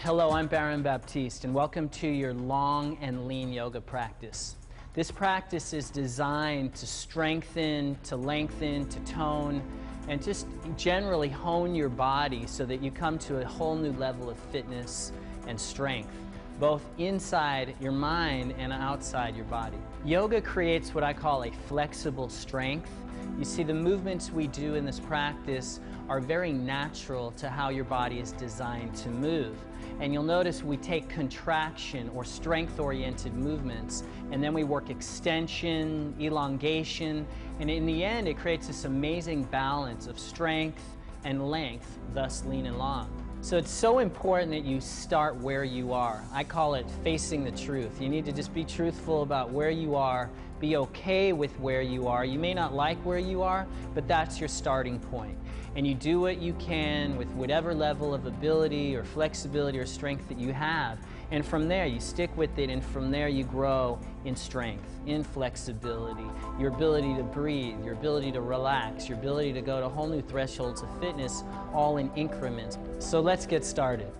Hello, I'm Baron Baptiste, and welcome to your long and lean yoga practice. This practice is designed to strengthen, to lengthen, to tone, and just generally hone your body so that you come to a whole new level of fitness and strength, both inside your mind and outside your body. Yoga creates what I call a flexible strength. You see, the movements we do in this practice are very natural to how your body is designed to move. And you'll notice we take contraction or strength-oriented movements, and then we work extension, elongation, and in the end it creates this amazing balance of strength and length, thus lean and long. So it's so important that you start where you are. I call it facing the truth. You need to just be truthful about where you are, be okay with where you are. You may not like where you are, but that's your starting point. And you do what you can with whatever level of ability or flexibility or strength that you have. And from there, you stick with it, and from there you grow in strength, in flexibility, your ability to breathe, your ability to relax, your ability to go to whole new thresholds of fitness, all in increments. So let's get started.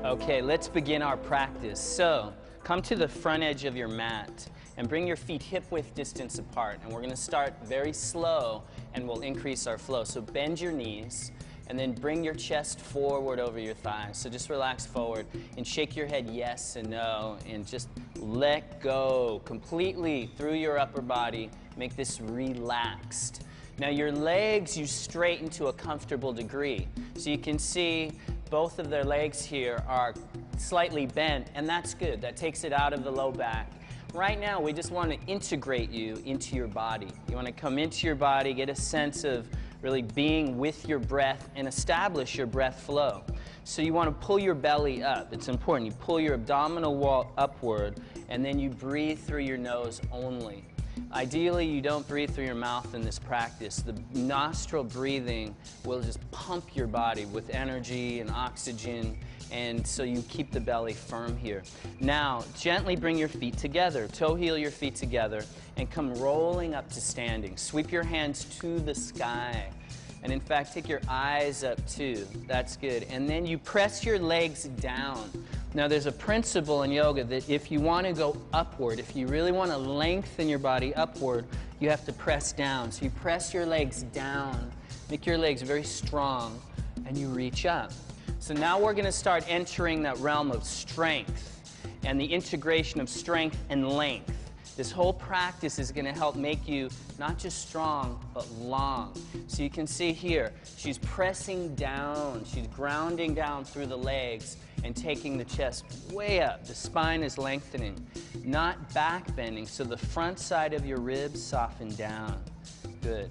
Okay, let's begin our practice. So, come to the front edge of your mat and bring your feet hip-width distance apart. And we're going to start very slow, and we'll increase our flow. So bend your knees, and then bring your chest forward over your thighs. So just relax forward and shake your head yes and no, and just let go completely through your upper body. Make this relaxed. Now your legs you straighten to a comfortable degree. So you can see both of their legs here are slightly bent, and that's good. That takes it out of the low back. Right now, we just want to integrate you into your body. You want to come into your body, get a sense of really being with your breath, and establish your breath flow. So you want to pull your belly up. It's important. You pull your abdominal wall upward, and then you breathe through your nose only. Ideally, you don't breathe through your mouth in this practice. The nostril breathing will just pump your body with energy and oxygen, and so you keep the belly firm here. Now, gently bring your feet together. Toe heel your feet together and come rolling up to standing. Sweep your hands to the sky. And in fact, take your eyes up too. That's good. And then you press your legs down. Now, there's a principle in yoga that if you want to go upward, if you really want to lengthen your body upward, you have to press down. So you press your legs down, make your legs very strong, and you reach up. So now we're going to start entering that realm of strength and the integration of strength and length. This whole practice is going to help make you not just strong, but long. So you can see here, she's pressing down, she's grounding down through the legs and taking the chest way up. The spine is lengthening, not back bending, so the front side of your ribs soften down. Good.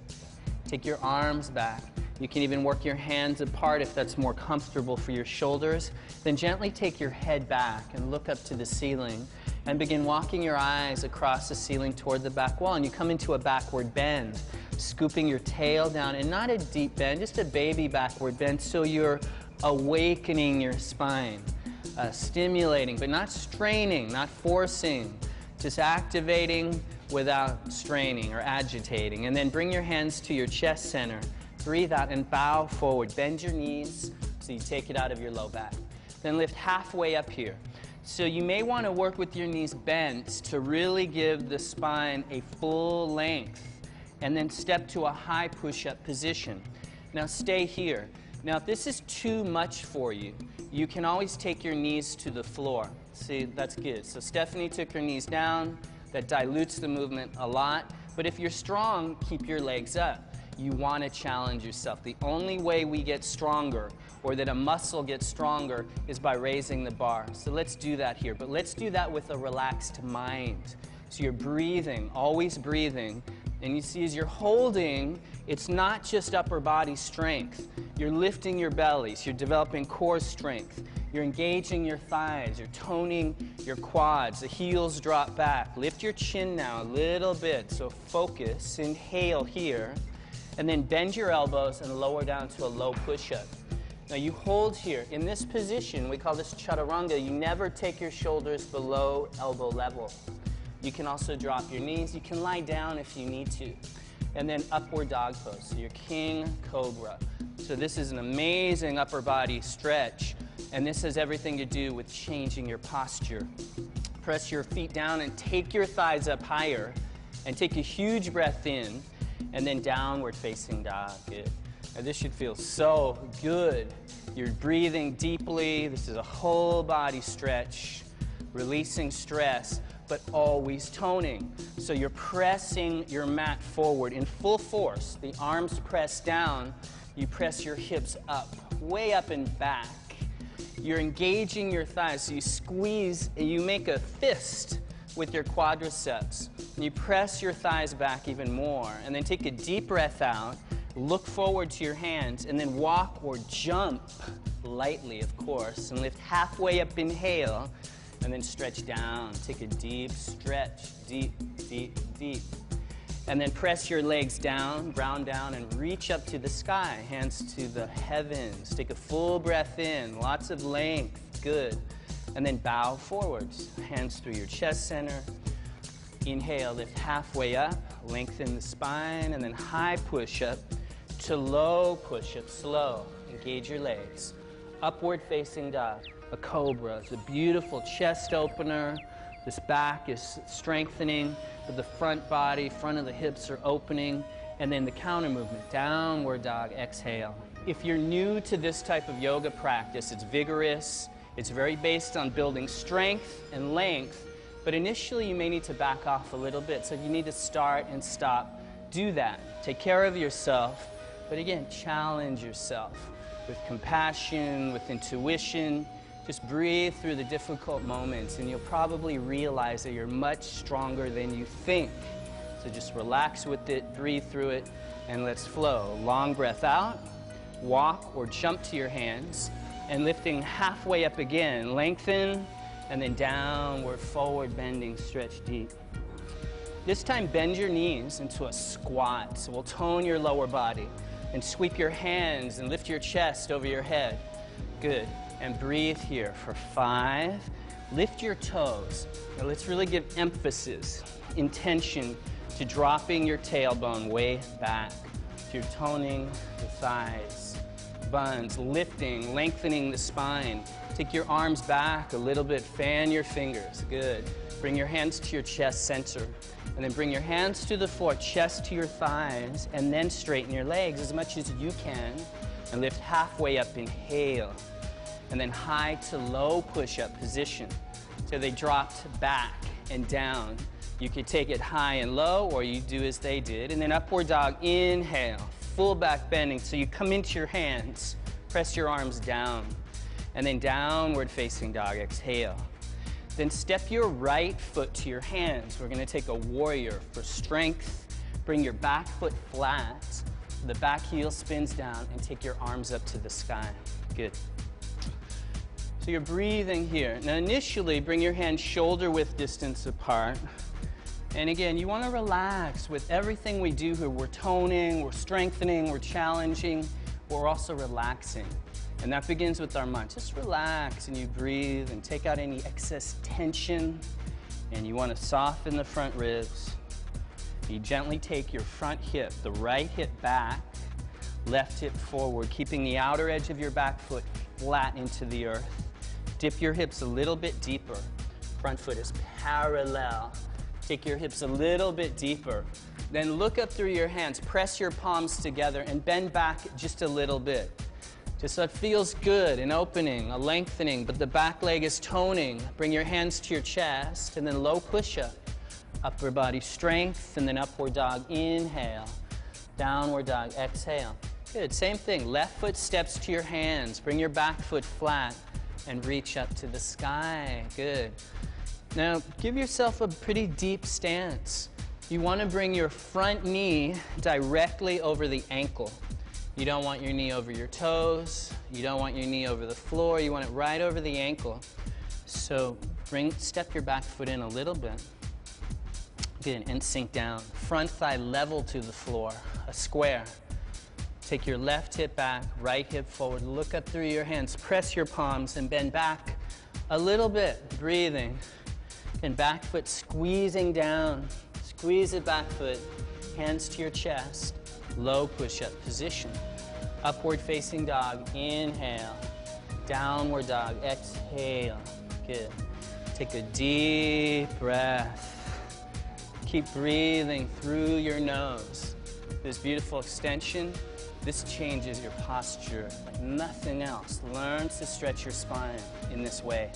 Take your arms back. You can even work your hands apart if that's more comfortable for your shoulders. Then gently take your head back and look up to the ceiling and begin walking your eyes across the ceiling toward the back wall. And you come into a backward bend, scooping your tail down, and not a deep bend, just a baby backward bend, so you're awakening your spine, stimulating, but not straining, not forcing, just activating without straining or agitating. And then bring your hands to your chest center. Breathe out and bow forward. Bend your knees so you take it out of your low back. Then lift halfway up here. So you may want to work with your knees bent to really give the spine a full length, and then step to a high push-up position. Now stay here. Now if this is too much for you, you can always take your knees to the floor. See, that's good. So Stephanie took her knees down. That dilutes the movement a lot. But if you're strong, keep your legs up. You want to challenge yourself. The only way we get stronger, or that a muscle gets stronger, is by raising the bar. So let's do that here, but let's do that with a relaxed mind. So you're breathing, always breathing, and you see as you're holding, it's not just upper body strength. You're lifting your bellies, you're developing core strength, you're engaging your thighs, you're toning your quads, the heels drop back. Lift your chin now a little bit, so focus, inhale here. And then bend your elbows and lower down to a low push-up. Now you hold here. In this position, we call this chaturanga, you never take your shoulders below elbow level. You can also drop your knees. You can lie down if you need to. and then upward dog pose. So your king cobra. So this is an amazing upper body stretch, and this has everything to do with changing your posture. Press your feet down and take your thighs up higher, and take a huge breath in, and then downward facing dog. Good. And this should feel so good. You're breathing deeply. This is a whole body stretch, releasing stress, but always toning. So you're pressing your mat forward in full force. The arms press down. You press your hips up, way up and back. You're engaging your thighs. So you squeeze, and you make a fist with your quadriceps. And you press your thighs back even more. And then take a deep breath out. Look forward to your hands, and then walk or jump lightly, of course, and lift halfway up, inhale, and then stretch down. Take a deep stretch, deep, deep, deep. And then press your legs down, ground down, and reach up to the sky, hands to the heavens. Take a full breath in, lots of length, good. And then bow forwards, hands through your chest center. Inhale, lift halfway up, lengthen the spine, and then high push-up to low push-up, slow. Engage your legs. Upward facing dog, a cobra. It's a beautiful chest opener. This back is strengthening, but the front body, front of the hips are opening. And then the counter movement, downward dog, exhale. If you're new to this type of yoga practice, it's vigorous. It's very based on building strength and length. But initially, you may need to back off a little bit. So if you need to start and stop, do that. Take care of yourself. But again, challenge yourself with compassion, with intuition. Just breathe through the difficult moments, and you'll probably realize that you're much stronger than you think. So just relax with it, breathe through it, and let's flow. Long breath out, walk or jump to your hands, and lifting halfway up again. Lengthen, and then downward, forward bending, stretch deep. This time, bend your knees into a squat. So we'll tone your lower body. And sweep your hands and lift your chest over your head. Good. And breathe here for 5. Lift your toes. Now let's really give emphasis, intention to dropping your tailbone way back. So you're toning the thighs, buns, lifting, lengthening the spine. Take your arms back a little bit. Fan your fingers. Good. Bring your hands to your chest center. And then bring your hands to the floor, chest to your thighs, and then straighten your legs as much as you can. And lift halfway up, inhale. And then high to low push-up position. So they dropped back and down. You could take it high and low, or you do as they did. And then upward dog, inhale, full back bending. So you come into your hands, press your arms down. And then downward facing dog, exhale. Then step your right foot to your hands. We're going to take a warrior for strength. Bring your back foot flat. The back heel spins down, and take your arms up to the sky. Good. So you're breathing here. Now initially, bring your hands shoulder width distance apart. And again, you want to relax with everything we do here. We're toning, we're strengthening, we're challenging, but we're also relaxing. And that begins with our mind. Just relax, and you breathe and take out any excess tension. And you want to soften the front ribs. You gently take your front hip, the right hip back, left hip forward, keeping the outer edge of your back foot flat into the earth. Dip your hips a little bit deeper. Front foot is parallel. Take your hips a little bit deeper. Then look up through your hands. Press your palms together and bend back just a little bit. Just so it feels good, an opening, a lengthening, but the back leg is toning. Bring your hands to your chest, and then low push-up. Upper body strength, and then upward dog, inhale. Downward dog, exhale. Good, same thing. Left foot steps to your hands. Bring your back foot flat, and reach up to the sky. Good. Now, give yourself a pretty deep stance. You want to bring your front knee directly over the ankle. You don't want your knee over your toes. You don't want your knee over the floor. You want it right over the ankle. So step your back foot in a little bit. Good, and sink down. Front thigh level to the floor, a square. Take your left hip back, right hip forward. Look up through your hands. Press your palms and bend back a little bit. Breathing. And back foot squeezing down. Squeeze the back foot. hands to your chest, low push-up position. Upward facing dog, inhale. Downward dog, exhale. Good. Take a deep breath. Keep breathing through your nose. This beautiful extension, this changes your posture like nothing else. Learn to stretch your spine in this way.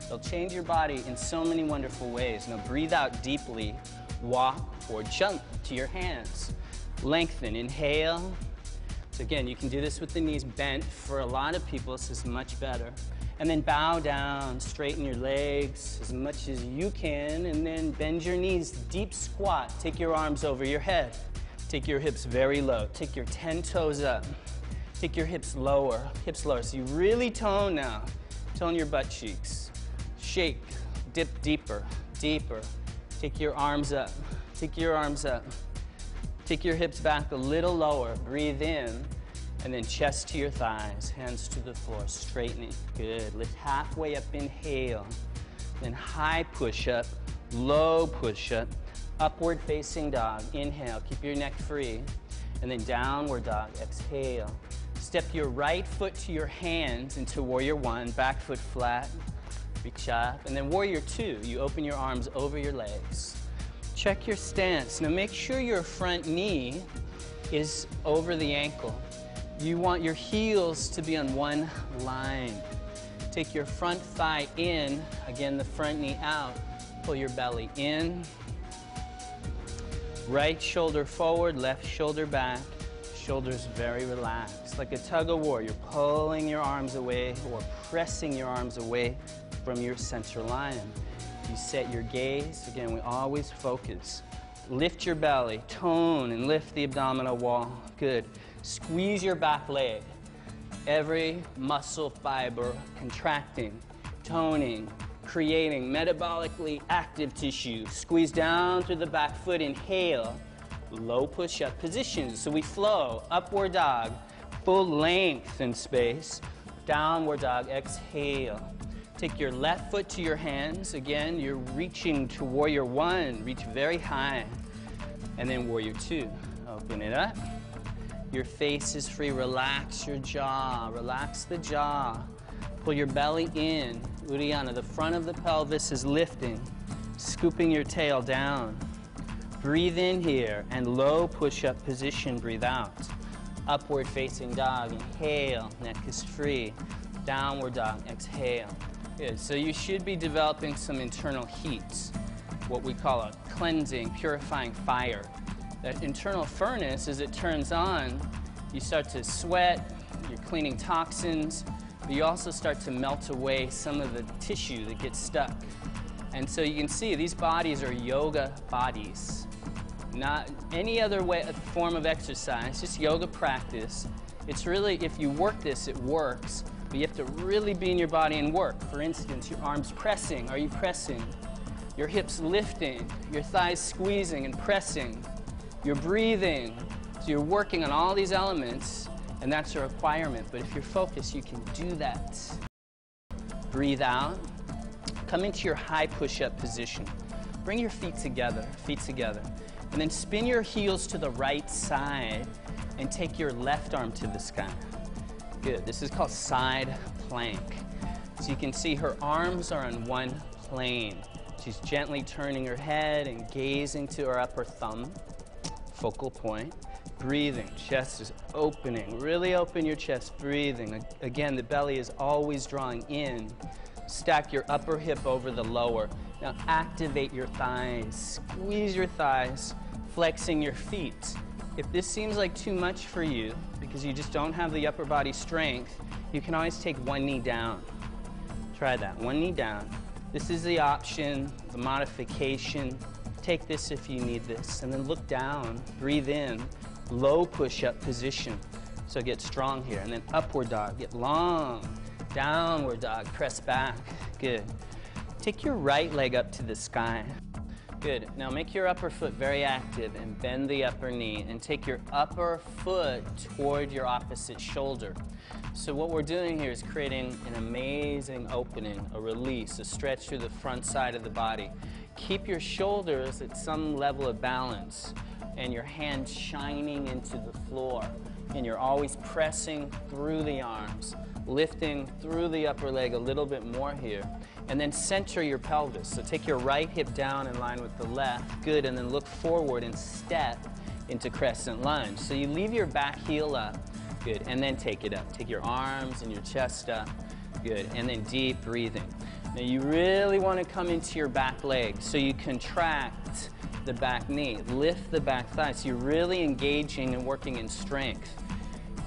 It'll change your body in so many wonderful ways. Now breathe out deeply, walk or jump to your hands. Lengthen, inhale. So again, you can do this with the knees bent. For a lot of people, this is much better. And then bow down, straighten your legs as much as you can, and then bend your knees, deep squat. Take your arms over your head. Take your hips very low. Take your 10 toes up. Take your hips lower, So you really tone now. Tone your butt cheeks. Shake, dip deeper, deeper. Take your arms up, take your arms up. Take your hips back a little lower. Breathe in, and then chest to your thighs, hands to the floor, straightening. Good. Lift halfway up, inhale. Then high push-up, low push-up, upward facing dog. Inhale, keep your neck free. And then downward dog, exhale. Step your right foot to your hands into warrior one, back foot flat, reach up. And then warrior two, you open your arms over your legs. Check your stance. Now make sure your front knee is over the ankle. You want your heels to be on one line. Take your front thigh in, again the front knee out. Pull your belly in. Right shoulder forward, left shoulder back. Shoulders very relaxed. Like a tug of war, you're pulling your arms away or pressing your arms away from your center line. You set your gaze. Again, we always focus. Lift your belly, tone and lift the abdominal wall. Good. Squeeze your back leg. Every muscle fiber contracting, toning, creating metabolically active tissue. Squeeze down through the back foot, inhale. Low push-up position. So we flow, upward dog, full length in space. Downward dog, exhale. Take your left foot to your hands. Again, you're reaching to warrior one. Reach very high. And then warrior two. Open it up. Your face is free. Relax your jaw. Relax the jaw. Pull your belly in. Uddiyana, the front of the pelvis is lifting. Scooping your tail down. Breathe in here. And low push-up position. Breathe out. Upward facing dog. Inhale. Neck is free. Downward dog. Exhale. Good. So you should be developing some internal heat, what we call a cleansing, purifying fire. That internal furnace, as it turns on, you start to sweat, you're cleaning toxins, but you also start to melt away some of the tissue that gets stuck. And so you can see these bodies are yoga bodies. Not any other way, a form of exercise, just yoga practice. It's really, if you work this, it works. But you have to really be in your body and work. For instance, your arms pressing. Are you pressing? Your hips lifting. Your thighs squeezing and pressing. You're breathing. So you're working on all these elements, and that's a requirement. But if you're focused, you can do that. Breathe out. Come into your high push-up position. Bring your feet together. And then spin your heels to the right side and take your left arm to the sky. Good. This is called side plank. So you can see her arms are on one plane. She's gently turning her head and gazing to her upper thumb, focal point. Breathing, chest is opening. Really open your chest, breathing. Again, the belly is always drawing in. Stack your upper hip over the lower. Now activate your thighs. Squeeze your thighs, flexing your feet. If this seems like too much for you, because you just don't have the upper body strength, you can always take one knee down. Try that, one knee down. This is the option, the modification. Take this if you need this, and then look down, breathe in, low push-up position. So get strong here, and then upward dog, get long. Downward dog, press back, good. Take your right leg up to the sky. Good. Now make your upper foot very active and bend the upper knee and take your upper foot toward your opposite shoulder. So what we're doing here is creating an amazing opening, a release, a stretch through the front side of the body. Keep your shoulders at some level of balance. and your hand shining into the floor. And you're always pressing through the arms, lifting through the upper leg a little bit more here. And then center your pelvis. So take your right hip down in line with the left. Good. And then look forward and step into crescent lunge. So you leave your back heel up. Good. And then take it up. Take your arms and your chest up. Good. And then deep breathing. Now you really want to come into your back leg. So you contract the back knee. Lift the back thigh. So you're really engaging and working in strength.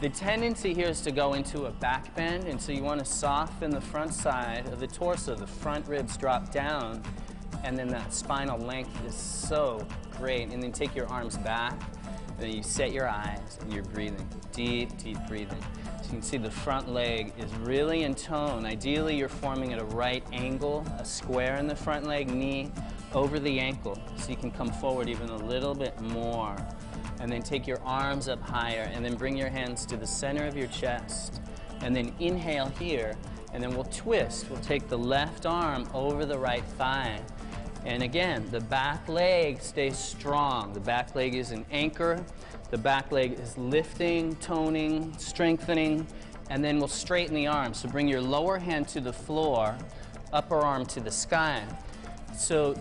The tendency here is to go into a back bend, and so you want to soften the front side of the torso. The front ribs drop down, and then that spinal length is so great. And then take your arms back, and then you set your eyes, and you're breathing. Deep, deep breathing. So you can see the front leg is really in tone. Ideally, you're forming at a right angle, a square in the front leg, knee over the ankle, so you can come forward even a little bit more. And then take your arms up higher, and then bring your hands to the center of your chest. And then inhale here, and then we'll twist. We'll take the left arm over the right thigh. And again, the back leg stays strong. The back leg is an anchor. The back leg is lifting, toning, strengthening. And then we'll straighten the arms. So bring your lower hand to the floor, upper arm to the sky. So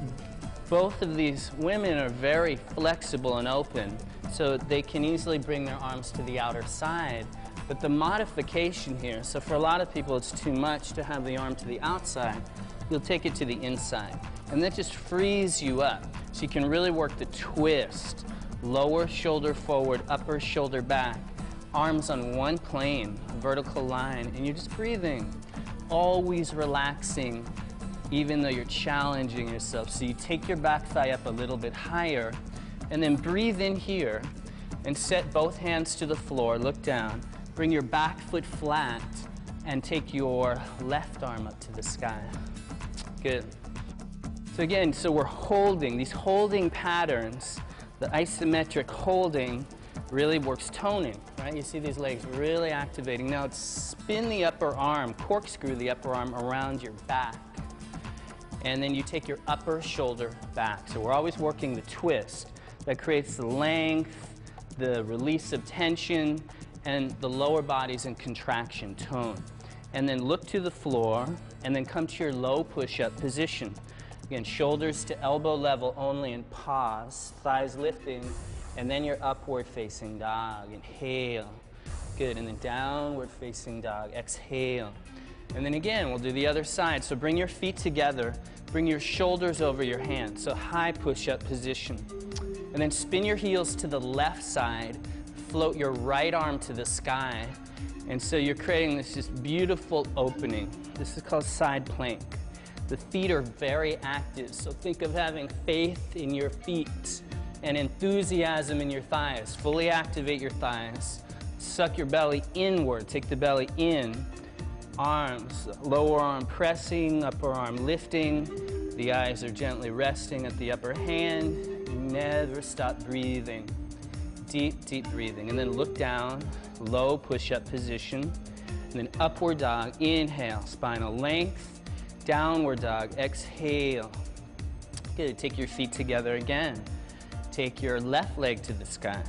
both of these women are very flexible and open, so they can easily bring their arms to the outer side. But the modification here, so for a lot of people it's too much to have the arm to the outside, you'll take it to the inside. And that just frees you up. So you can really work the twist. Lower shoulder forward, upper shoulder back, arms on one plane, vertical line, and you're just breathing. Always relaxing, even though you're challenging yourself. So you take your back thigh up a little bit higher, and then breathe in here, and set both hands to the floor, look down, bring your back foot flat, and take your left arm up to the sky. Good. So again, so we're holding, these holding patterns, the isometric holding really works toning, right? You see these legs really activating. Now spin the upper arm, corkscrew the upper arm around your back. And then you take your upper shoulder back. So we're always working the twist. That creates the length, the release of tension, and the lower body's in contraction, tone. And then look to the floor, and then come to your low push-up position. Again, shoulders to elbow level only, and pause, thighs lifting, and then your upward facing dog. Inhale. Good, and then downward facing dog. Exhale. And then again, we'll do the other side. So bring your feet together, bring your shoulders over your hands. So high push-up position. And then spin your heels to the left side, float your right arm to the sky. And so you're creating this just beautiful opening. This is called side plank. The feet are very active, so think of having faith in your feet and enthusiasm in your thighs. Fully activate your thighs. Suck your belly inward, take the belly in. Arms, lower arm pressing, upper arm lifting. The eyes are gently resting at the upper hand. Never stop breathing. Deep, deep breathing. And then look down, low push-up position. And then upward dog, inhale, spinal length. Downward dog, exhale. Good, take your feet together again. Take your left leg to the sky.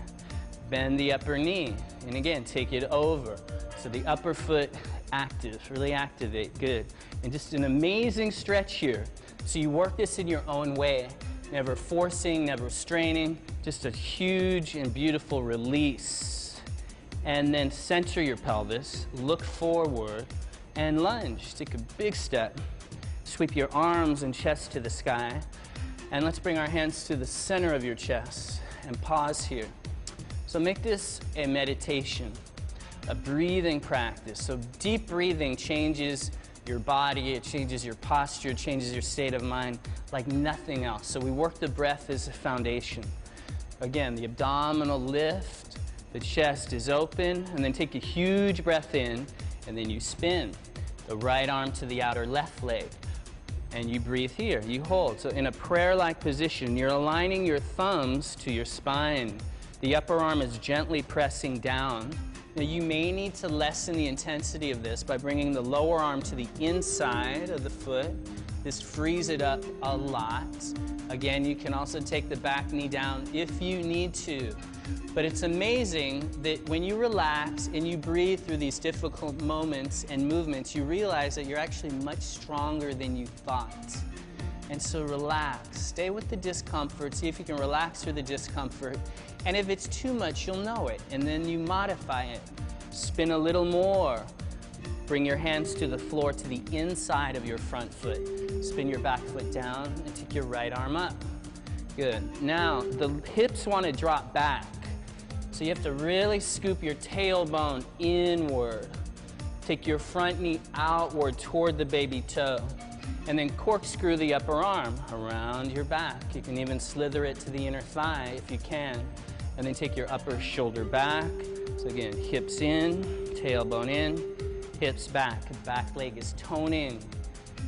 Bend the upper knee. And again, take it over. So the upper foot active, really activate, good. And just an amazing stretch here. So you work this in your own way, never forcing, never straining, just a huge and beautiful release. And then center your pelvis, look forward, and lunge. Take a big step. Sweep your arms and chest to the sky. And let's bring our hands to the center of your chest and pause here. So make this a meditation, a breathing practice. So deep breathing changes your body, it changes your posture, it changes your state of mind like nothing else. So we work the breath as a foundation. Again, the abdominal lift, the chest is open, and then take a huge breath in, and then you spin the right arm to the outer left leg. And you breathe here, you hold. So in a prayer-like position, you're aligning your thumbs to your spine. The upper arm is gently pressing down. Now you may need to lessen the intensity of this by bringing the lower arm to the inside of the foot, This frees it up a lot. Again, you can also take the back knee down if you need to. But it's amazing that when you relax and you breathe through these difficult moments and movements, you realize that you're actually much stronger than you thought. And so relax, stay with the discomfort, see if you can relax through the discomfort. And if it's too much, you'll know it, and then you modify it. Spin a little more. Bring your hands to the floor, to the inside of your front foot. Spin your back foot down and take your right arm up. Good. Now, the hips want to drop back. So you have to really scoop your tailbone inward. Take your front knee outward toward the baby toe. And then corkscrew the upper arm around your back. You can even slither it to the inner thigh if you can. And then take your upper shoulder back. So again, hips in, tailbone in, hips back. Back leg is toning,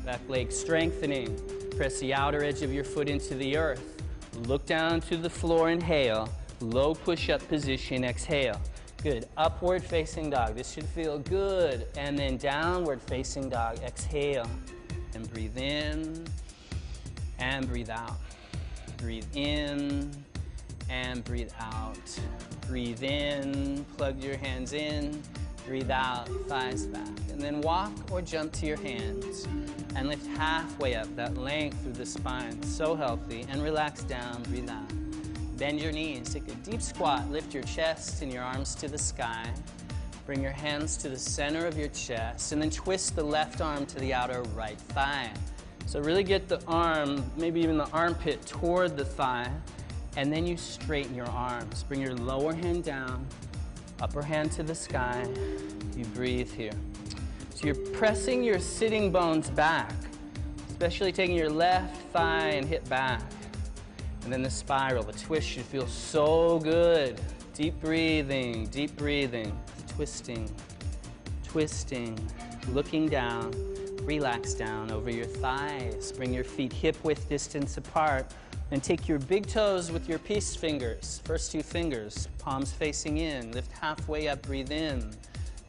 back leg strengthening. Press the outer edge of your foot into the earth. Look down to the floor, inhale. Low push-up position, exhale. Good. Upward facing dog. This should feel good. And then downward facing dog, exhale. And breathe in and breathe out. Breathe in and breathe out. Breathe in, plug your hands in, breathe out, thighs back. And then walk or jump to your hands and lift halfway up, that length through the spine, so healthy. And relax down, breathe out. Bend your knees, take a deep squat, lift your chest and your arms to the sky. Bring your hands to the center of your chest, and then twist the left arm to the outer right thigh. So really get the arm, maybe even the armpit toward the thigh, and then you straighten your arms. Bring your lower hand down, upper hand to the sky. You breathe here. So you're pressing your sitting bones back, especially taking your left thigh and hip back. And then the spiral, the twist should feel so good. Deep breathing, twisting, twisting, looking down, relax down over your thighs. Bring your feet hip-width distance apart, and take your big toes with your peace fingers, first two fingers, palms facing in, lift halfway up, breathe in,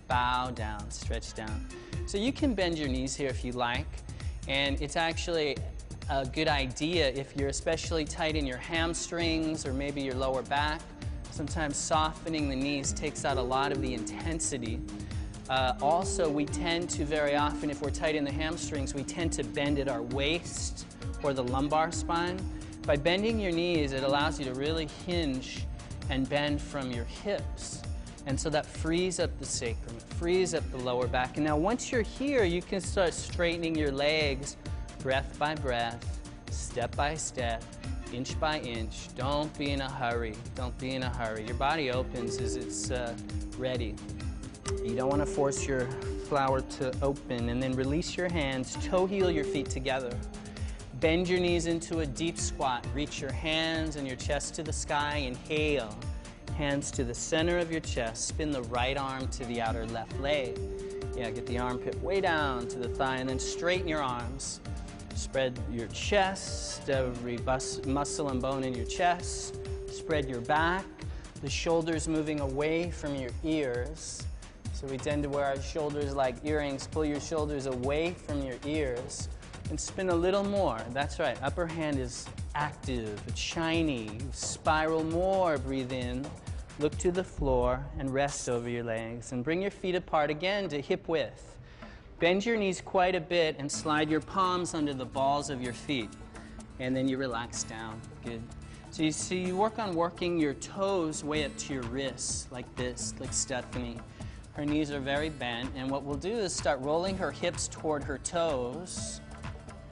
bow down, stretch down. So you can bend your knees here if you like, and it's actually a good idea if you're especially tight in your hamstrings or maybe your lower back. Sometimes softening the knees takes out a lot of the intensity. Also, we tend to very often, if we're tight in the hamstrings, we tend to bend at our waist or the lumbar spine. By bending your knees, it allows you to really hinge and bend from your hips. And so that frees up the sacrum, it frees up the lower back. And now once you're here, you can start straightening your legs breath by breath, step by step, inch by inch. Don't be in a hurry. Don't be in a hurry. Your body opens as it's ready. You don't want to force your flower to open. And then release your hands. Toe heel your feet together. Bend your knees into a deep squat. Reach your hands and your chest to the sky. Inhale. Hands to the center of your chest. Spin the right arm to the outer left leg. Yeah, get the armpit way down to the thigh, and then straighten your arms. Spread your chest, every muscle and bone in your chest. Spread your back, the shoulders moving away from your ears. So we tend to wear our shoulders like earrings. Pull your shoulders away from your ears and spin a little more. That's right, upper hand is active, it's shiny. Spiral more, breathe in. Look to the floor and rest over your legs. And bring your feet apart again to hip width. Bend your knees quite a bit and slide your palms under the balls of your feet. And then you relax down. Good. So you see, you work on working your toes way up to your wrists, like this, like Stephanie. Her knees are very bent, and what we'll do is start rolling her hips toward her toes,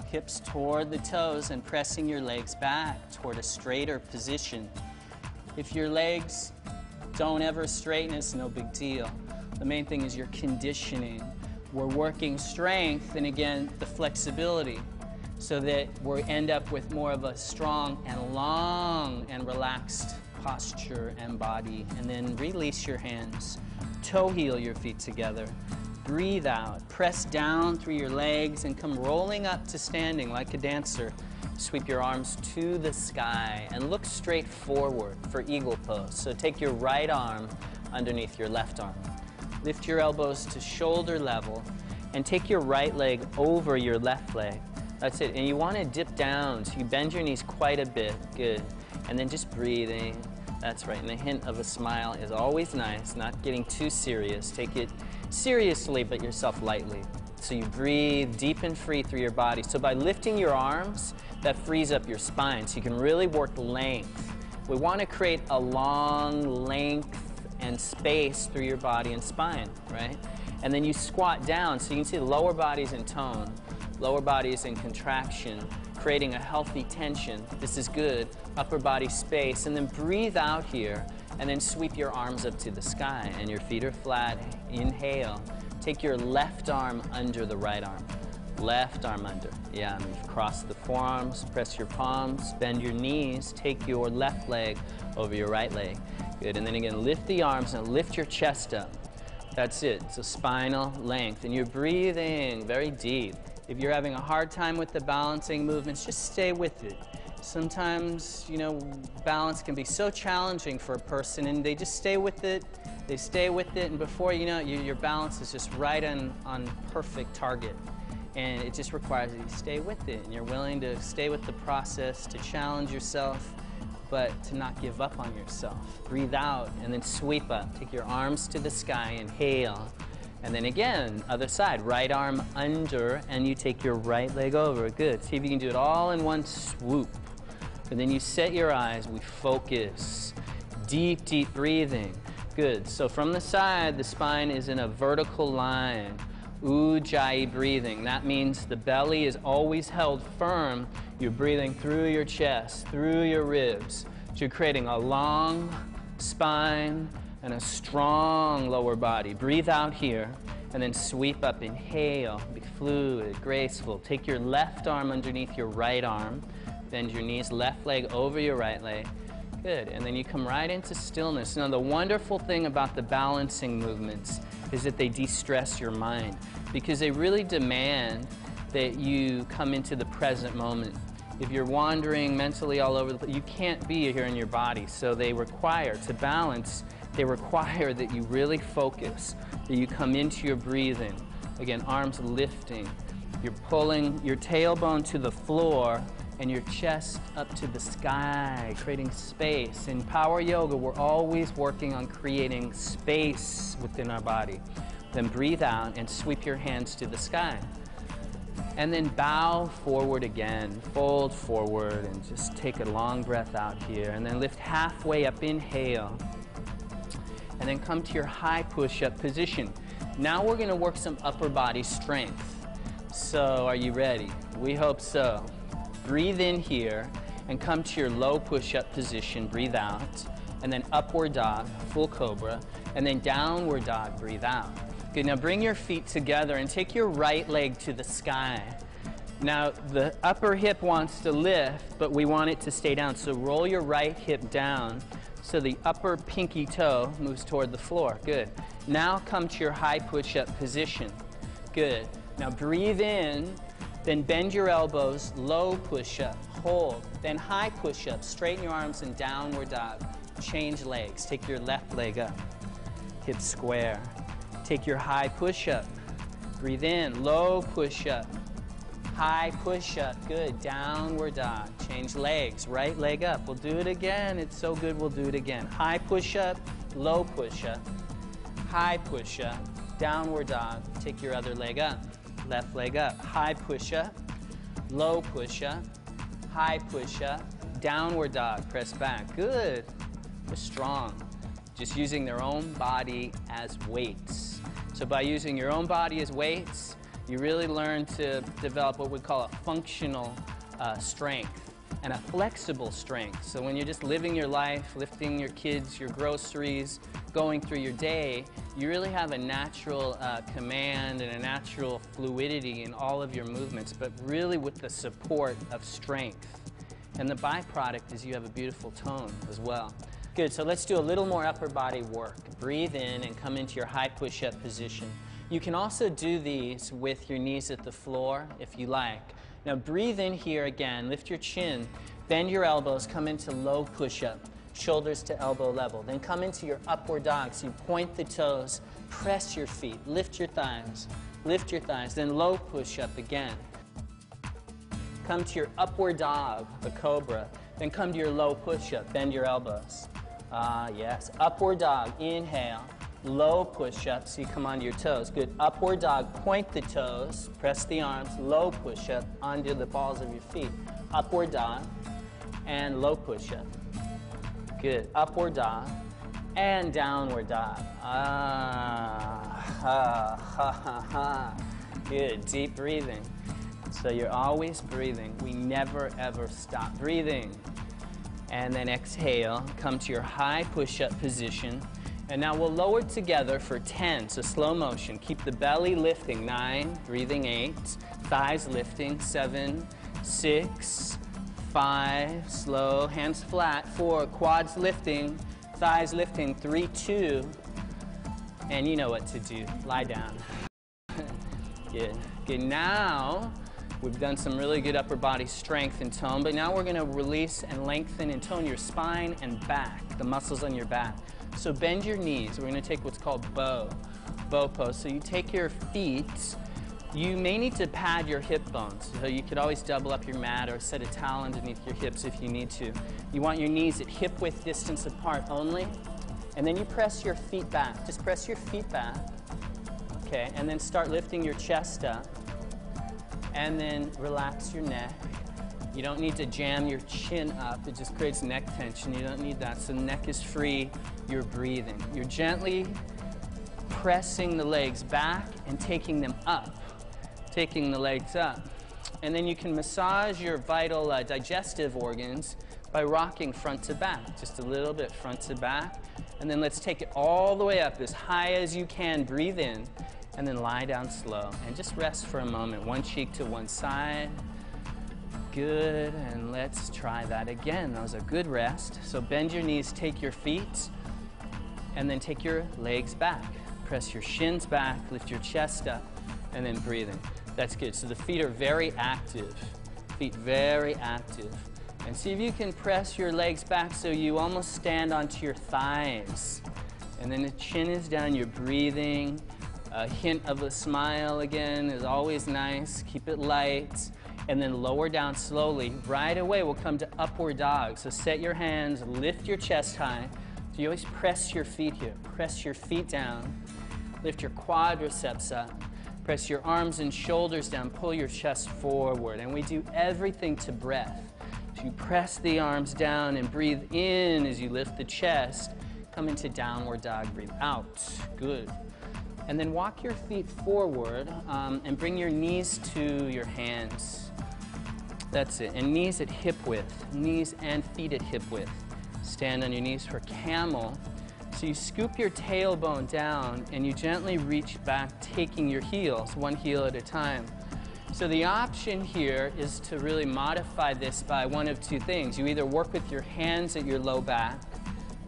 hips toward the toes, and pressing your legs back toward a straighter position. If your legs don't ever straighten, it's no big deal. The main thing is your conditioning. We're working strength and, again, the flexibility so that we end up with more of a strong and long and relaxed posture and body. And then release your hands. Toe heel your feet together. Breathe out. Press down through your legs and come rolling up to standing like a dancer. Sweep your arms to the sky and look straight forward for eagle pose. So take your right arm underneath your left arm. Lift your elbows to shoulder level and take your right leg over your left leg. That's it. And you want to dip down, so you bend your knees quite a bit. Good. And then just breathing. That's right. And a hint of a smile is always nice, not getting too serious. Take it seriously, but yourself lightly. So you breathe deep and free through your body. So by lifting your arms, that frees up your spine, so you can really work length. We want to create a long length and space through your body and spine, right? And then you squat down, so you can see the lower body's in tone, lower body's in contraction, creating a healthy tension. This is good. Upper body space, and then breathe out here, and then sweep your arms up to the sky, and your feet are flat. Inhale. Take your left arm under the right arm. Left arm under. Yeah, and cross the forearms, press your palms, bend your knees, take your left leg over your right leg. Good, and then again, lift the arms and lift your chest up. That's it, so spinal length, and you're breathing very deep. If you're having a hard time with the balancing movements, just stay with it. Sometimes, you know, balance can be so challenging for a person, and they just stay with it. They stay with it, and before you know it, your balance is just right on perfect target. And it just requires that you stay with it, and you're willing to stay with the process, to challenge yourself, but to not give up on yourself. Breathe out, and then sweep up. Take your arms to the sky, inhale. And then again, other side, right arm under, and you take your right leg over. Good. See if you can do it all in one swoop. And then you set your eyes, we focus. Deep, deep breathing. Good. So from the side, the spine is in a vertical line. Ujjayi breathing. That means the belly is always held firm. You're breathing through your chest, through your ribs. So you're creating a long spine and a strong lower body. Breathe out here, and then sweep up. Inhale. Be fluid, graceful. Take your left arm underneath your right arm. Bend your knees, left leg over your right leg. Good, and then you come right into stillness. Now the wonderful thing about the balancing movements is that they de-stress your mind, because they really demand that you come into the present moment. If you're wandering mentally all over the place, you can't be here in your body. So they require, to balance, they require that you really focus, that you come into your breathing. Again, arms lifting. You're pulling your tailbone to the floor and your chest up to the sky, creating space. In Power Yoga, we're always working on creating space within our body. Then breathe out and sweep your hands to the sky. And then bow forward again, fold forward, and just take a long breath out here. And then lift halfway up, inhale. And then come to your high push-up position. Now we're gonna work some upper body strength. So are you ready? We hope so. Breathe in here and come to your low push-up position. Breathe out. And then upward dog, full cobra. And then downward dog, breathe out. Good, now bring your feet together and take your right leg to the sky. Now the upper hip wants to lift, but we want it to stay down. So roll your right hip down so the upper pinky toe moves toward the floor. Good. Now come to your high push-up position. Good. Now breathe in. Then bend your elbows, low push-up, hold. Then high push-up, straighten your arms and downward dog. Change legs, take your left leg up, hips square. Take your high push-up, breathe in, low push-up, high push-up, good, downward dog. Change legs, right leg up. We'll do it again, it's so good, we'll do it again. High push-up, low push-up, high push-up, downward dog. Take your other leg up. Left leg up, high push-up, low push-up, high push-up, downward dog, press back. Good, we're strong. Just using their own body as weights. So by using your own body as weights, you really learn to develop what we call a functional strength and a flexible strength. So when you're just living your life, lifting your kids, your groceries, going through your day, you really have a natural command and a natural fluidity in all of your movements, but really with the support of strength. And the byproduct is you have a beautiful tone as well. Good, so let's do a little more upper body work. Breathe in and come into your high push-up position. You can also do these with your knees at the floor if you like. Now breathe in here again, lift your chin, bend your elbows, come into low push-up. Shoulders to elbow level. Then come into your upward dog. So you point the toes, press your feet, lift your thighs, then low push-up again. come to your upward dog, the cobra. Then come to your low push-up, bend your elbows. Yes, upward dog, inhale. Low push-up, so you come onto your toes. Good, upward dog, point the toes, press the arms, low push-up onto the balls of your feet. Upward dog and low push-up. Good, upward dog and downward dog. Good, deep breathing. So you're always breathing. We never ever stop breathing. And then exhale, come to your high push-up position. And now we'll lower together for 10, so slow motion. Keep the belly lifting, 9, breathing 8, thighs lifting, 7, 6, 5, slow, hands flat, 4, quads lifting, thighs lifting, 3, 2, and you know what to do, lie down. Good. Good, now we've done some really good upper body strength and tone, but now we're gonna release and lengthen and tone your spine and back, the muscles on your back. So bend your knees. We're going to take what's called bow pose. So you take your feet. You may need to pad your hip bones. So you could always double up your mat or set a towel underneath your hips if you need to. You want your knees at hip width distance apart only. And then you press your feet back. Just press your feet back. Okay, and then start lifting your chest up. And then relax your neck. You don't need to jam your chin up. It just creates neck tension. You don't need that. So the neck is free. You're breathing. You're gently pressing the legs back and taking them up. Taking the legs up. And then you can massage your vital digestive organs by rocking front to back. Just a little bit front to back. And then let's take it all the way up as high as you can. Breathe in. And then lie down slow. And just rest for a moment. One cheek to one side. Good, and let's try that again. That was a good rest. So bend your knees, take your feet, and then take your legs back. Press your shins back, lift your chest up, and then breathing. That's good. So the feet are very active. Feet very active. And see if you can press your legs back so you almost stand onto your thighs. And then the chin is down, you're breathing. A hint of a smile again is always nice. Keep it light. And then lower down slowly. Right away, we'll come to upward dog. So set your hands, lift your chest high. So you always press your feet here. Press your feet down. Lift your quadriceps up. Press your arms and shoulders down. Pull your chest forward. And we do everything to breath. So you press the arms down and breathe in as you lift the chest. Come into downward dog. Breathe out. Good. And then walk your feet forward and bring your knees to your hands. That's it. And knees at hip width. Knees and feet at hip width. Stand on your knees for camel. So you scoop your tailbone down and you gently reach back, taking your heels, one heel at a time. So the option here is to really modify this by one of two things. You either work with your hands at your low back,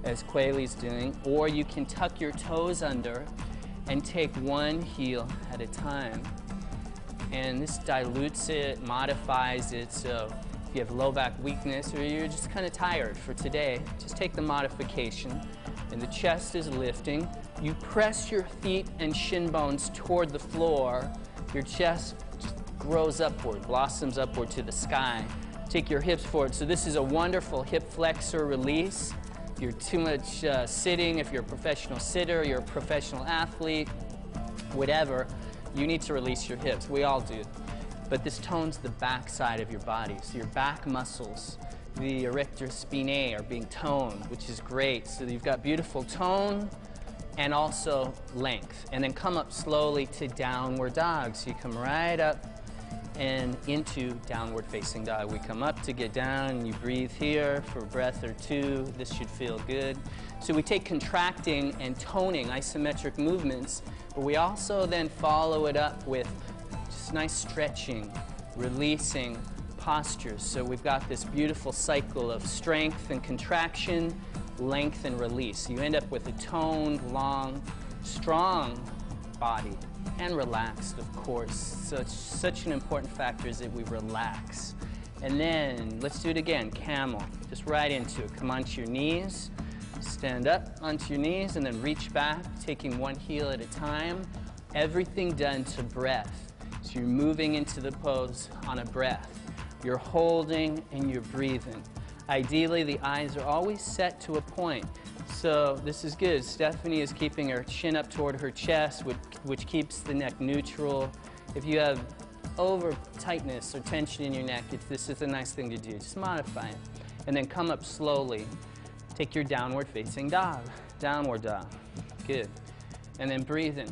as Quayle's doing, or you can tuck your toes under and take one heel at a time. And this dilutes it, modifies it, so if you have low back weakness or you're just kind of tired for today, just take the modification. And the chest is lifting. You press your feet and shin bones toward the floor. Your chest just grows upward, blossoms upward to the sky. Take your hips forward. So this is a wonderful hip flexor release. If you're too much sitting, if you're a professional sitter, you're a professional athlete, whatever, you need to release your hips. We all do. But this tones the back side of your body. So your back muscles, the erector spinae, are being toned, which is great. So you've got beautiful tone and also length. And then come up slowly to downward dog. So you come right up and into downward facing dog. We come up to get down, and you breathe here for a breath or two. This should feel good. So we take contracting and toning isometric movements, but we also then follow it up with just nice stretching, releasing postures. So we've got this beautiful cycle of strength and contraction, length and release. You end up with a toned, long, strong body. And relaxed, of course. Such an important factor is that we relax. And then, let's do it again, camel. Just right into it. Come onto your knees, stand up onto your knees, and then reach back, taking one heel at a time. Everything done to breath. So you're moving into the pose on a breath. You're holding and you're breathing. Ideally, the eyes are always set to a point. So this is good. Stephanie is keeping her chin up toward her chest, which keeps the neck neutral. If you have over tightness or tension in your neck, this is a nice thing to do. Just modify it. And then come up slowly. Take your downward facing dog. Downward dog. Good. And then breathe in.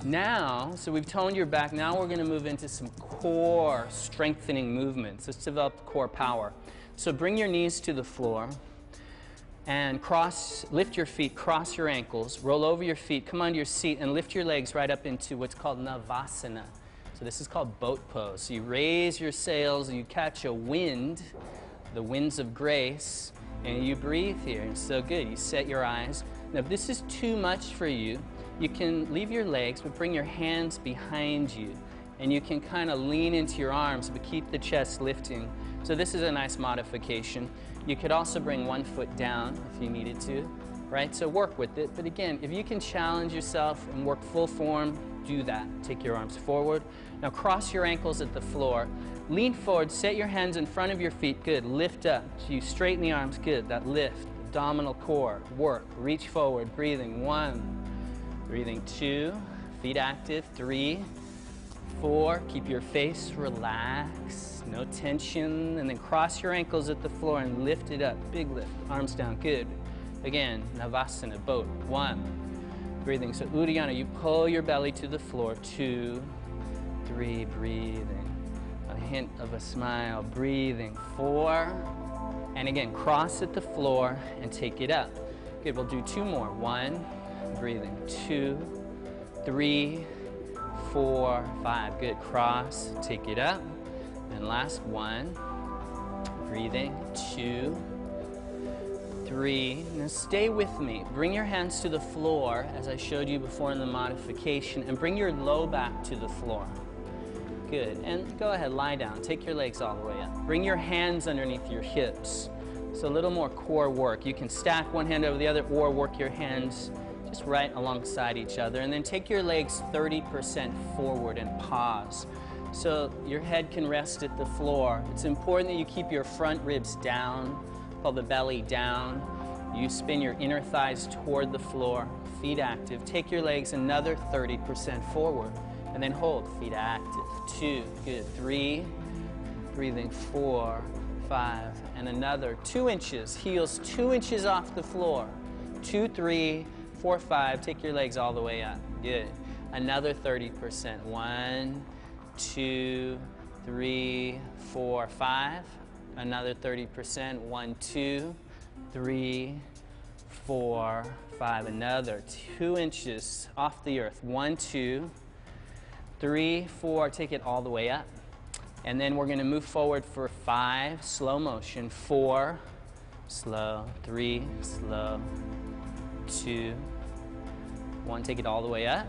Now, so we've toned your back. Now we're going to move into some core strengthening movements. Let's develop core power. So bring your knees to the floor and lift your feet, cross your ankles, roll over your feet, come onto your seat, and lift your legs right up into what's called Navasana. So this is called boat pose. So you raise your sails, you catch a wind, the winds of grace, and you breathe here. So good. You set your eyes. Now, if this is too much for you, you can leave your legs, but bring your hands behind you. And you can kind of lean into your arms, but keep the chest lifting. So this is a nice modification. You could also bring one foot down if you needed to, right? So work with it. But again, if you can challenge yourself and work full form, do that. Take your arms forward. Now cross your ankles at the floor. Lean forward, set your hands in front of your feet. Good. Lift up. So you straighten the arms. Good. That lift. Abdominal core. Work. Reach forward. Breathing. 1. Breathing. 2. Feet active. 3. 4. Keep your face relaxed. No tension. And then cross your ankles at the floor and lift it up. Big lift. Arms down. Good. Again, Navasana, boat. 1. Breathing. So Uddiyana, you pull your belly to the floor. 2. 3. Breathing. A hint of a smile. Breathing. 4. And again, cross at the floor and take it up. Good. We'll do 2 more. 1. Breathing. 2. 3. 4. 5. Good. Cross. Take it up. And last 1. Breathing. 2. 3. Now stay with me. Bring your hands to the floor, as I showed you before in the modification, and bring your low back to the floor. Good. And go ahead, lie down. Take your legs all the way up. Bring your hands underneath your hips. So a little more core work. You can stack one hand over the other or work your hands just right alongside each other. And then take your legs 30% forward and pause. So your head can rest at the floor. It's important that you keep your front ribs down, pull the belly down. You spin your inner thighs toward the floor, feet active. Take your legs another 30% forward. And then hold, feet active. 2, good. 3, breathing. 4, 5, and another 2 inches. Heels 2 inches off the floor. 2, 3, 4, 5. Take your legs all the way up. Good. Another 30%. 1, 2, 3, 4, 5. Another 30%. 1, 2, 3, 4, 5. Another 2 inches off the earth. 1, 2, 3, 4, take it all the way up. And then we're going to move forward for 5, slow motion. 4, slow. 3, slow. 2, 1, take it all the way up.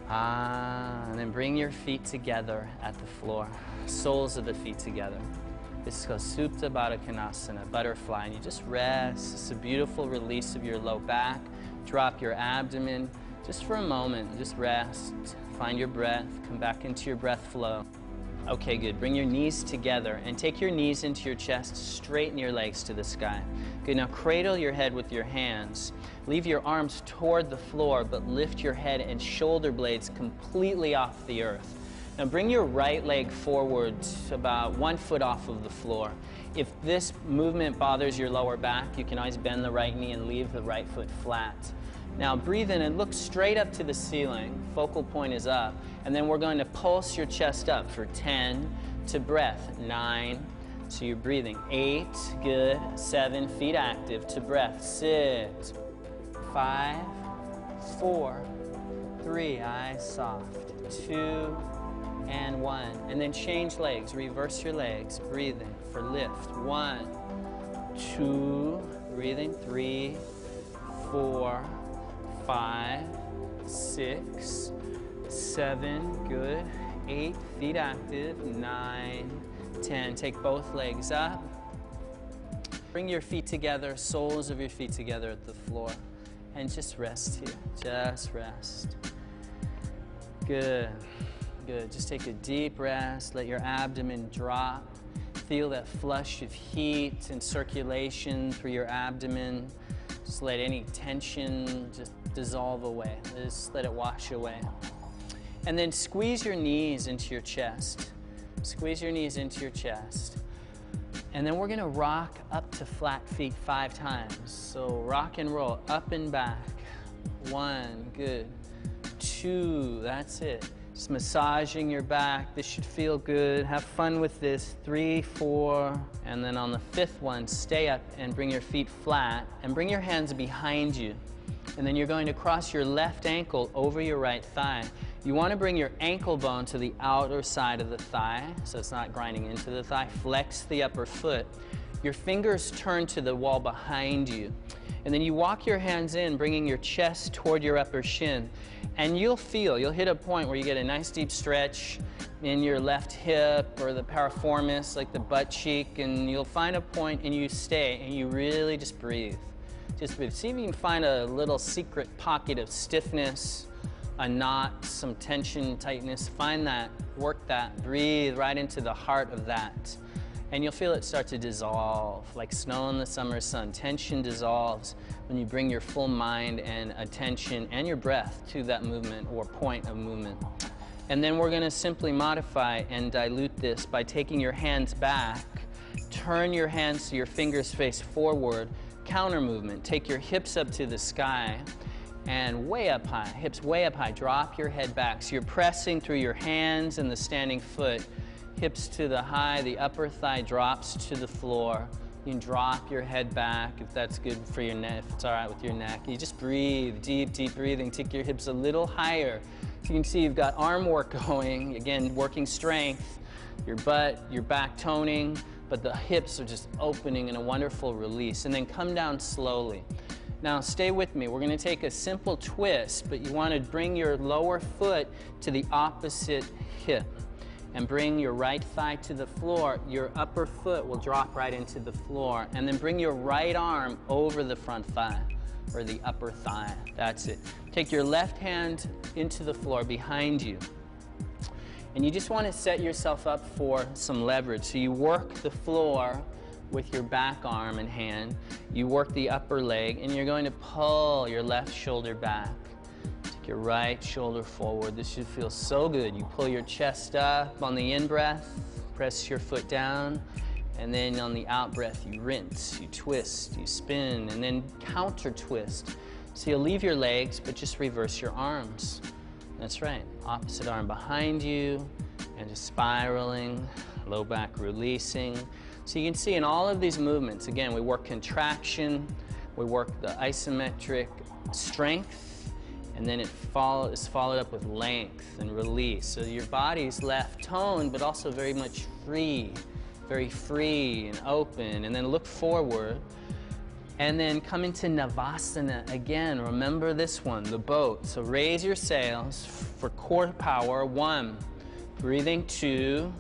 And then bring your feet together at the floor. Soles of the feet together. This is called Supta Baddha Konasana, butterfly. And you just rest. It's a beautiful release of your low back. Drop your abdomen just for a moment. Just rest. Find your breath, come back into your breath flow. Okay, good. Bring your knees together and take your knees into your chest, straighten your legs to the sky. Good, now cradle your head with your hands. Leave your arms toward the floor, but lift your head and shoulder blades completely off the earth. Now bring your right leg forward about 1 foot off of the floor. If this movement bothers your lower back, you can always bend the right knee and leave the right foot flat. Now breathe in and look straight up to the ceiling. Focal point is up. And then we're going to pulse your chest up for 10 to breath. 9. So you're breathing. 8. Good. 7. Feet active to breath. 6. 5. 4. 3. Eyes soft. 2. And 1. And then change legs. Reverse your legs. Breathing for lift. 1. 2. Breathing. 3. 4. 5, 6, 7, good. 8, feet active. 9, 10. Take both legs up. Bring your feet together, soles of your feet together at the floor. And just rest here. Just rest. Good. Good. Just take a deep rest. Let your abdomen drop. feel that flush of heat and circulation through your abdomen. Just let any tension just dissolve away. Just let it wash away. And then squeeze your knees into your chest. Squeeze your knees into your chest. And then we're gonna rock up to flat feet 5 times. So rock and roll, up and back. 1, good. 2, that's it. Just massaging your back. This should feel good. Have fun with this. 3, 4, and then on the 5th one, stay up and bring your feet flat and bring your hands behind you. And then you're going to cross your left ankle over your right thigh. You want to bring your ankle bone to the outer side of the thigh, so it's not grinding into the thigh. Flex the upper foot. Your fingers turn to the wall behind you. And then you walk your hands in, bringing your chest toward your upper shin. And you'll hit a point where you get a nice deep stretch in your left hip or the piriformis, like the butt cheek, and you'll find a point and you stay and you really just breathe. Just breathe. See if you can find a little secret pocket of stiffness, a knot, some tension, tightness. Find that, work that, breathe right into the heart of that. And you'll feel it start to dissolve, like snow in the summer sun. Tension dissolves when you bring your full mind and attention and your breath to that movement or point of movement. And then we're gonna simply modify and dilute this by taking your hands back, turn your hands so your fingers face forward, counter movement. Take your hips up to the sky and way up high, hips way up high. Drop your head back. So you're pressing through your hands and the standing foot. Hips to the high, the upper thigh drops to the floor. You can drop your head back if that's good for your neck, if it's all right with your neck. You just breathe, deep, deep breathing. Take your hips a little higher. So you can see you've got arm work going, again, working strength, your butt, your back toning, but the hips are just opening in a wonderful release. And then come down slowly. Now stay with me. We're gonna take a simple twist, but you wanna bring your lower foot to the opposite hip. And bring your right thigh to the floor. Your upper foot will drop right into the floor. And then bring your right arm over the front thigh, or the upper thigh. That's it. Take your left hand into the floor behind you. And you just want to set yourself up for some leverage. So you work the floor with your back arm and hand. You work the upper leg, and you're going to pull your left shoulder back. Your right shoulder forward. This should feel so good. You pull your chest up on the in-breath, press your foot down, and then on the out-breath, you rinse, you twist, you spin, and then counter-twist. So you'll leave your legs, but just reverse your arms. That's right. Opposite arm behind you, and just spiraling, low back releasing. So you can see in all of these movements, again, we work contraction, we work the isometric strength, and then it is followed up with length and release. So your body's left toned, but also very much free, very free and open. And then look forward. And then come into Navasana again. Remember this one, the boat. So raise your sails for core power. 1, breathing. 2,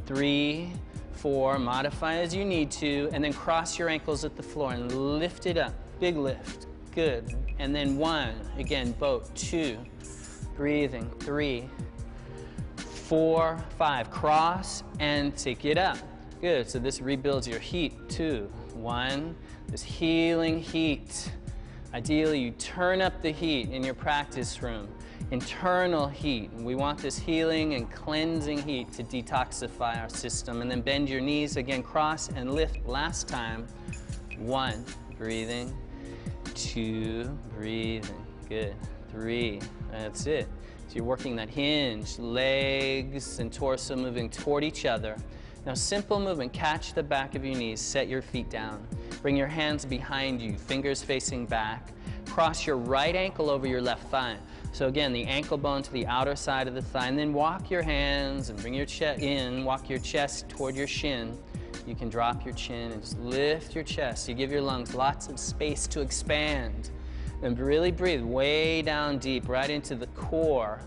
3, 4. Modify as you need to. And then cross your ankles at the floor and lift it up. Big lift. Good. And then 1, again, boat. 2, breathing. 3, 4, 5. Cross and take it up. Good. So this rebuilds your heat. 2, 1. This healing heat. Ideally, you turn up the heat in your practice room. Internal heat. We want this healing and cleansing heat to detoxify our system. And then bend your knees again. Cross and lift. Last time. 1, breathing. 2, breathing. Good. 3, that's it. So you're working that hinge, legs and torso moving toward each other. Now simple movement, catch the back of your knees, set your feet down. Bring your hands behind you, fingers facing back. Cross your right ankle over your left thigh. So again, the ankle bone to the outer side of the thigh, and then walk your hands and bring your chest in, walk your chest toward your shin. You can drop your chin and just lift your chest. You give your lungs lots of space to expand. And really breathe way down deep, right into the core,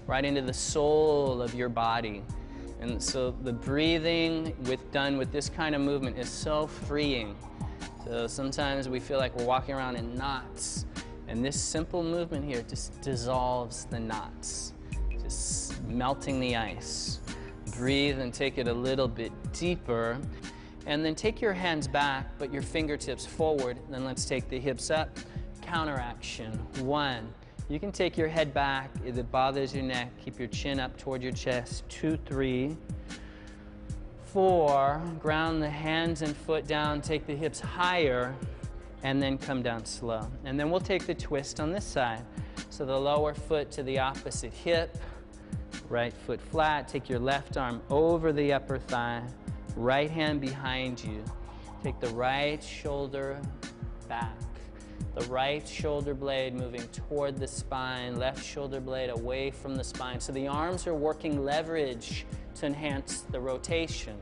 right into the soul of your body. And so the breathing done with this kind of movement is so freeing. So sometimes we feel like we're walking around in knots. And this simple movement here just dissolves the knots, just melting the ice. Breathe and take it a little bit deeper. And then take your hands back, but your fingertips forward. Then let's take the hips up. Counter action. 1. You can take your head back if it bothers your neck. Keep your chin up toward your chest. 2, 3, 4. Ground the hands and foot down. Take the hips higher, and then come down slow. And then we'll take the twist on this side. So the lower foot to the opposite hip. Right foot flat. Take your left arm over the upper thigh. Right hand behind you. Take the right shoulder back. The right shoulder blade moving toward the spine. Left shoulder blade away from the spine. So the arms are working leverage to enhance the rotation.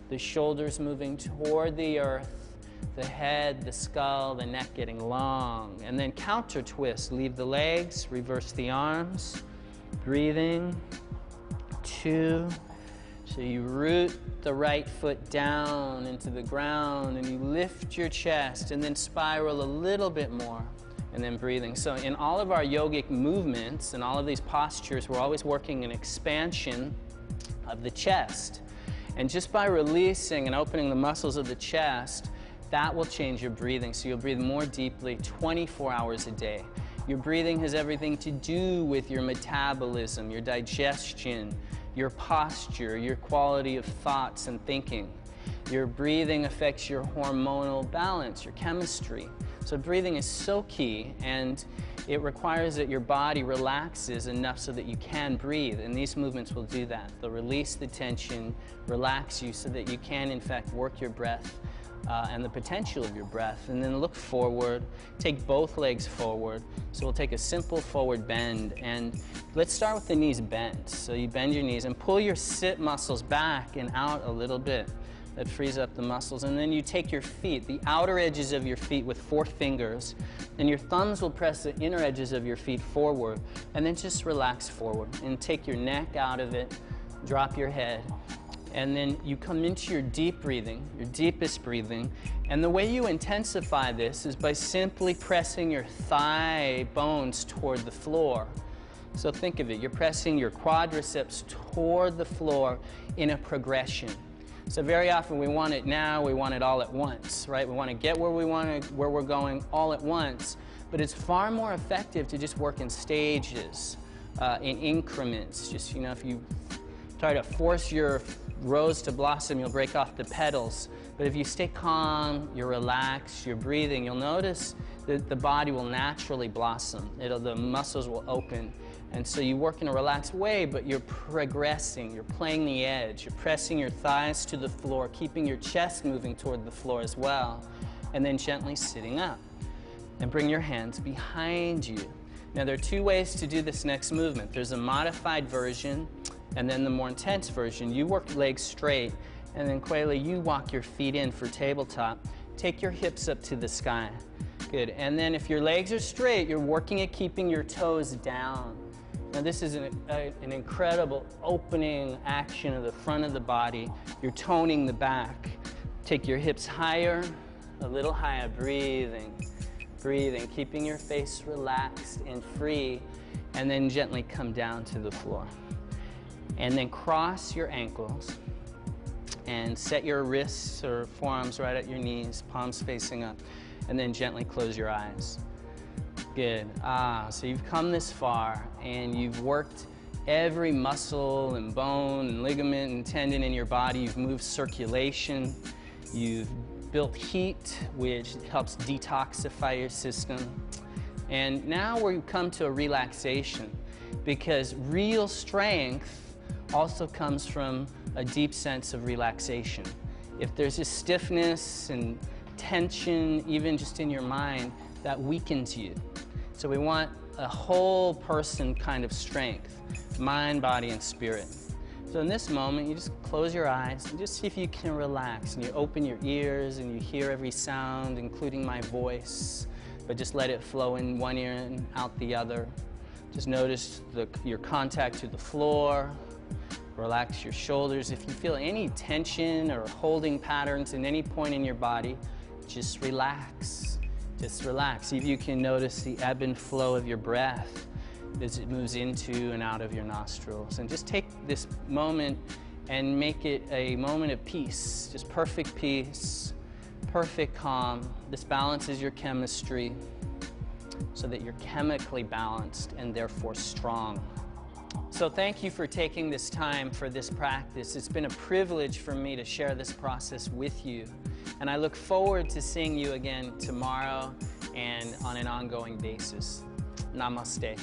The shoulders moving toward the earth. The head, the skull, the neck getting long. And then counter twist. Leave the legs, reverse the arms. Breathing. 2. So you root the right foot down into the ground and you lift your chest and then spiral a little bit more and then breathing. So in all of our yogic movements and all of these postures, we're always working an expansion of the chest. And just by releasing and opening the muscles of the chest, that will change your breathing. So you'll breathe more deeply 24 hours a day. Your breathing has everything to do with your metabolism, your digestion, your posture, your quality of thoughts and thinking. Your breathing affects your hormonal balance, your chemistry. So breathing is so key, and it requires that your body relaxes enough so that you can breathe, and these movements will do that. They'll release the tension, relax you so that you can in fact work your breath and the potential of your breath. And then look forward, take both legs forward. So we'll take a simple forward bend, and let's start with the knees bent. So you bend your knees and pull your sit muscles back and out a little bit. That frees up the muscles. And then you take your feet, the outer edges of your feet with 4 fingers, and your thumbs will press the inner edges of your feet forward, and then just relax forward and take your neck out of it, drop your head. And then you come into your deep breathing, your deepest breathing. And the way you intensify this is by simply pressing your thigh bones toward the floor. So think of it, you're pressing your quadriceps toward the floor in a progression. So very often we want it now, we want it all at once, right? We want to get where we're going all at once. But it's far more effective to just work in stages, in increments. Just, if you try to force your rose to blossom, you'll break off the petals. But if you stay calm, you're relaxed, you're breathing, you'll notice that the body will naturally blossom. The muscles will open. And so you work in a relaxed way, but you're progressing, you're playing the edge, you're pressing your thighs to the floor, keeping your chest moving toward the floor as well, and then gently sitting up. And bring your hands behind you. Now there are 2 ways to do this next movement. There's a modified version, and then the more intense version. You work legs straight, and then Kweli, you walk your feet in for tabletop. Take your hips up to the sky. Good. And then if your legs are straight, you're working at keeping your toes down. Now this is an incredible opening action of the front of the body. You're toning the back. Take your hips higher, a little higher, breathing, breathing, keeping your face relaxed and free, and then gently come down to the floor. And then cross your ankles and set your wrists or forearms right at your knees, palms facing up, and then gently close your eyes. Good. So you've come this far and you've worked every muscle and bone and ligament and tendon in your body. You've moved circulation. You've built heat, which helps detoxify your system. And now we've come to a relaxation, because real strength also comes from a deep sense of relaxation. If there's a stiffness and tension, even just in your mind, that weakens you. So we want a whole person kind of strength, mind, body, and spirit. So in this moment, you just close your eyes and just see if you can relax. And you open your ears and you hear every sound, including my voice, but just let it flow in one ear and out the other. Just notice your contact to the floor. Relax your shoulders. If you feel any tension or holding patterns in any point in your body, just relax. Just relax. See if you can notice the ebb and flow of your breath as it moves into and out of your nostrils. And just take this moment and make it a moment of peace, just perfect peace, perfect calm. This balances your chemistry so that you're chemically balanced and therefore strong. So thank you for taking this time for this practice. It's been a privilege for me to share this process with you. And I look forward to seeing you again tomorrow and on an ongoing basis. Namaste.